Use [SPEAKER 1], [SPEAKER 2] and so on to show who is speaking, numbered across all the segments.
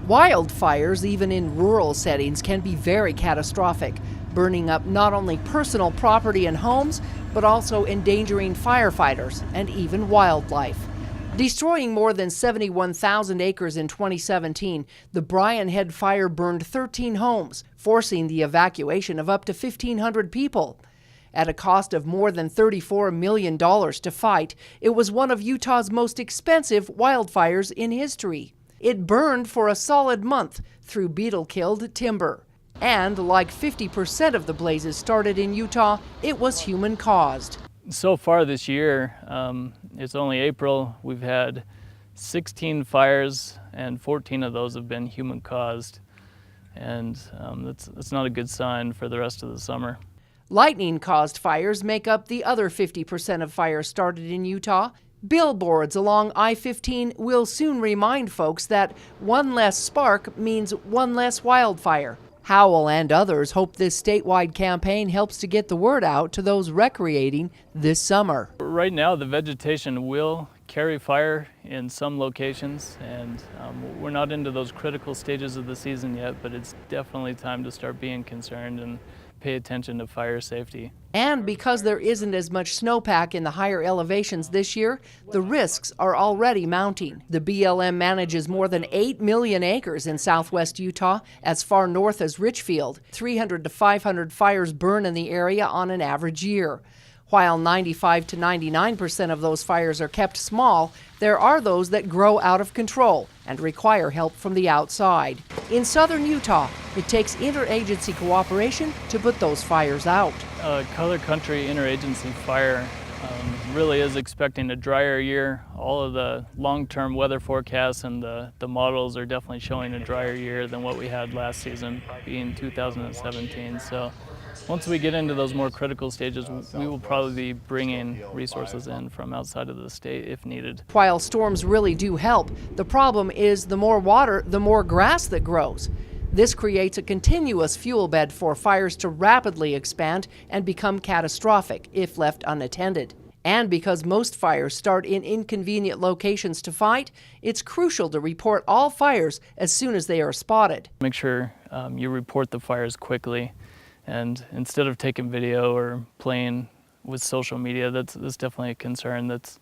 [SPEAKER 1] Wildfires, even in rural settings, can be very catastrophic, burning up not only personal property and homes, but also endangering firefighters and even wildlife. Destroying more than 71,000 acres in 2017, the Bryan Head Fire burned 13 homes, forcing the evacuation of up to 1,500 people. At a cost of more than $34 million to fight, it was one of Utah's most expensive wildfires in history. It burned for a solid month through beetle-killed timber. And like 50% of the blazes started in Utah, it was human-caused.
[SPEAKER 2] So far this year, it's only April, we've had 16 fires and 14 of those have been human-caused. And that's not a good sign for the rest of the summer.
[SPEAKER 1] Lightning-caused fires make up the other 50% of fires started in Utah. Billboards along I-15 will soon remind folks that one less spark means one less wildfire. Howell and others hope this statewide campaign helps to get the word out to those recreating this summer.
[SPEAKER 2] Right now, the vegetation will carry fire in some locations, and we're not into those critical stages of the season yet, but it's definitely time to start being concerned and pay attention to fire safety.
[SPEAKER 1] And because there isn't as much snowpack in the higher elevations this year, the risks are already mounting. The BLM manages more than 8 million acres in southwest Utah, as far north as Richfield. 300 to 500 fires burn in the area on an average year. While 95 to 99% of those fires are kept small, there are those that grow out of control and require help from the outside. In southern Utah, it takes interagency cooperation to put those fires out.
[SPEAKER 2] Color Country Interagency Fire really is expecting a drier year. All of the long-term weather forecasts and the models are definitely showing a drier year than what we had last season, being 2017. So once we get into those more critical stages, we will probably be bringing resources in from outside of the state if needed.
[SPEAKER 1] While storms really do help, the problem is the more water, the more grass that grows. This creates a continuous fuel bed for fires to rapidly expand and become catastrophic if left unattended. And because most fires start in inconvenient locations to fight, it's crucial to report all fires as soon as they are spotted.
[SPEAKER 2] Make sure you report the fires quickly. And instead of taking video or playing with social media, that's definitely a concern that's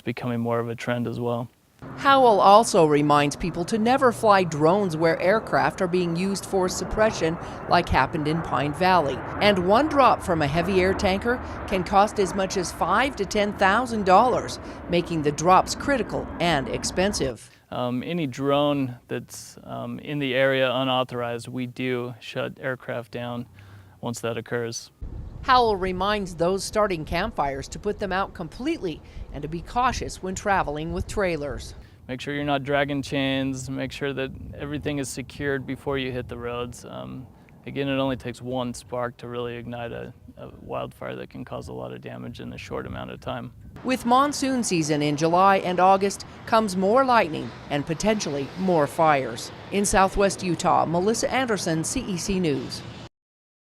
[SPEAKER 2] becoming more of a trend as well.
[SPEAKER 1] Howell also reminds people to never fly drones where aircraft are being used for suppression, like happened in Pine Valley. And one drop from a heavy air tanker can cost as much as $5,000 to $10,000, making the drops critical and expensive.
[SPEAKER 2] Any drone that's in the area unauthorized, we do shut aircraft down once that occurs.
[SPEAKER 1] Howell reminds those starting campfires to put them out completely and to be cautious when traveling with trailers.
[SPEAKER 2] Make sure you're not dragging chains, make sure that everything is secured before you hit the roads. Again, it only takes one spark to really ignite a wildfire that can cause a lot of damage in a short amount of time.
[SPEAKER 1] With monsoon season in July and August comes more lightning and potentially more fires. In southwest Utah, Melissa Anderson, CEC News.